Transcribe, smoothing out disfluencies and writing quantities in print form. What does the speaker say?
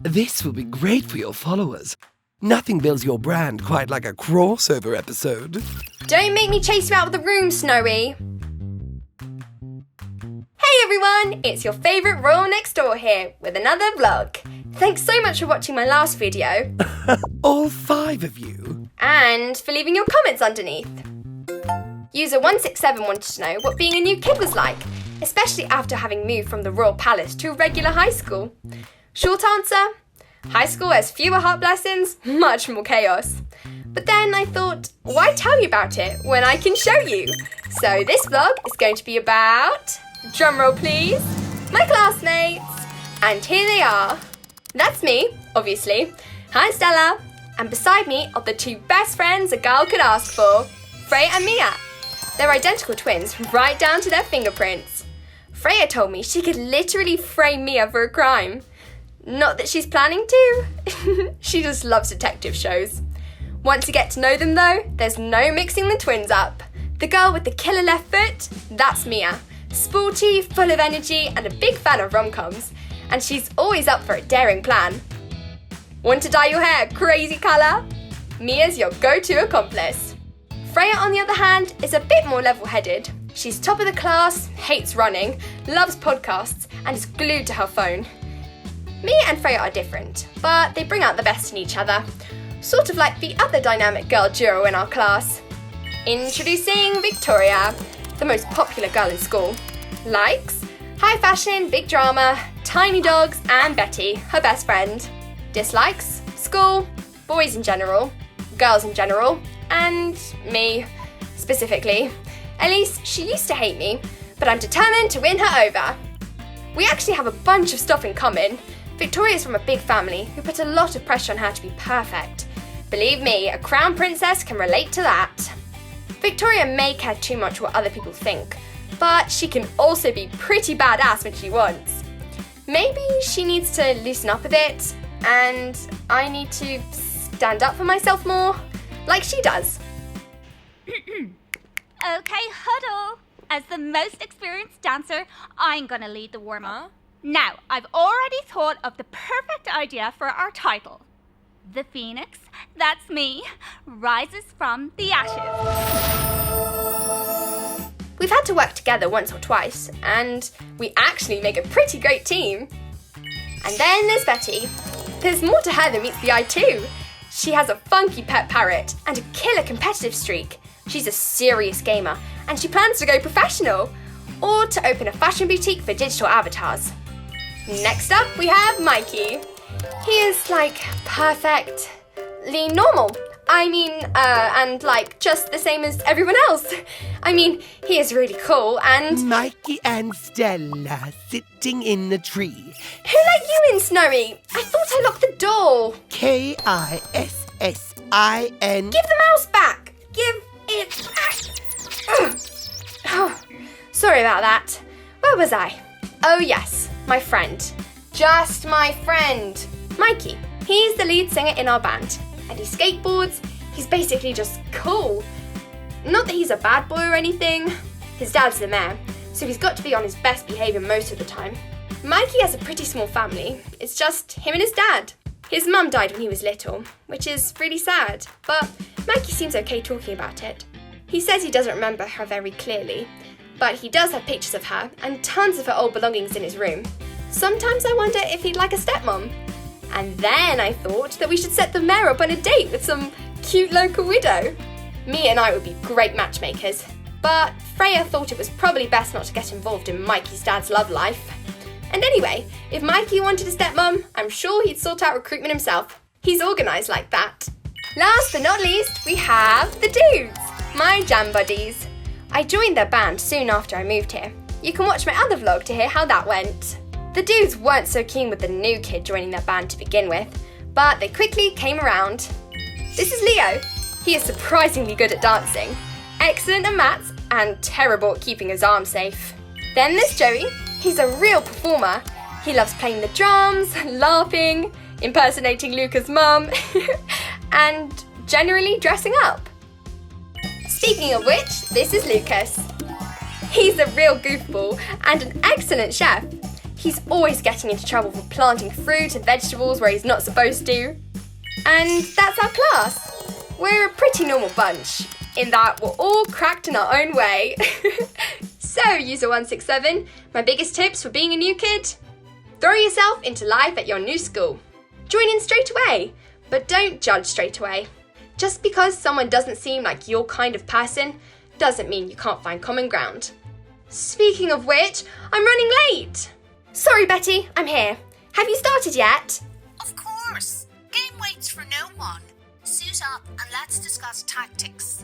This will be great for your followers. Nothing builds your brand quite like a crossover episode. Don't make me chase you out of the room, Snowy. Hey everyone, it's your favourite Royal Next Door here with another vlog. Thanks so much for watching my last video. All 5 of you? And for leaving your comments underneath. User 167 wanted to know what being a new kid was like, especially after having moved from the Royal Palace to a regular high school. Short answer, high school has fewer heart blessings, much more chaos. But then I thought, why tell you about it when I can show you? So this vlog is going to be about, drumroll please, my classmates. And here they are. That's me, obviously. Hi Stella. And beside me are the 2 best friends a girl could ask for, Frey and Mia. They're identical twins, right down to their fingerprints. Freya told me she could literally frame Mia for a crime. Not that she's planning to. She just loves detective shows. Once you get to know them though, there's no mixing the twins up. The girl with the killer left foot, that's Mia. Sporty, full of energy, and a big fan of rom-coms. And she's always up for a daring plan. Want to dye your hair crazy colour? Mia's your go-to accomplice. Freya, on the other hand, is a bit more level-headed. She's top of the class, hates running, loves podcasts, and is glued to her phone. Mia and Freya are different, but they bring out the best in each other. Sort of like the other dynamic girl duo in our class. Introducing Victoria, the most popular girl in school. Likes high fashion, big drama, tiny dogs, and Betty, her best friend. Dislikes school, boys in general, girls in general, and me, specifically. Elise, she used to hate me, but I'm determined to win her over. We actually have a bunch of stuff in common. Victoria's from a big family who put a lot of pressure on her to be perfect. Believe me, a crown princess can relate to that. Victoria may care too much what other people think, but she can also be pretty badass when she wants. Maybe she needs to loosen up a bit, and I need to stand up for myself more, like she does. Okay, huddle. As the most experienced dancer, I'm gonna lead the warm-up. Now, I've already thought of the perfect idea for our title. The Phoenix, that's me, rises from the ashes. We've had to work together once or twice, and we actually make a pretty great team. And then there's Betty. There's more to her than meets the eye too. She has a funky pet parrot and a killer competitive streak. She's a serious gamer, and she plans to go professional, or to open a fashion boutique for digital avatars. Next up, we have Mikey. He is like perfectly normal. And like just the same as everyone else. He is really cool and... Mikey and Stella sitting in the tree. Who let you in, Snowy? I thought I locked the door. Kissin. Give the mouse back. Give it back. Oh, sorry about that. Where was I? Oh yes, my friend. Just my friend. Mikey. He's the lead singer in our band. And he skateboards. He's basically just cool. Not that he's a bad boy or anything. His dad's the mayor, so he's got to be on his best behaviour most of the time. Mikey has a pretty small family. It's just him and his dad. His mum died when he was little, which is really sad, but Mikey seems okay talking about it. He says he doesn't remember her very clearly, but he does have pictures of her and tons of her old belongings in his room. Sometimes I wonder if he'd like a stepmom. And then I thought that we should set the mayor up on a date with some cute local widow. Mia and I would be great matchmakers, but Freya thought it was probably best not to get involved in Mikey's dad's love life. And anyway, if Mikey wanted a stepmom, I'm sure he'd sort out recruitment himself. He's organised like that. Last but not least, we have the dudes, my jam buddies. I joined their band soon after I moved here. You can watch my other vlog to hear how that went. The dudes weren't so keen with the new kid joining their band to begin with, but they quickly came around. This is Leo. He is surprisingly good at dancing, excellent at maths, and terrible at keeping his arms safe. Then there's Joey. He's a real performer. He loves playing the drums, laughing, impersonating Luca's mum, and generally dressing up. Speaking of which, this is Lucas. He's a real goofball and an excellent chef. He's always getting into trouble for planting fruit and vegetables where he's not supposed to. And that's our class. We're a pretty normal bunch, in that we're all cracked in our own way. So, user 167, my biggest tips for being a new kid? Throw yourself into life at your new school. Join in straight away, but don't judge straight away. Just because someone doesn't seem like your kind of person doesn't mean you can't find common ground. Speaking of which, I'm running late. Sorry, Betty, I'm here. Have you started yet? Of course. Game waits for no one. Suit up and let's discuss tactics.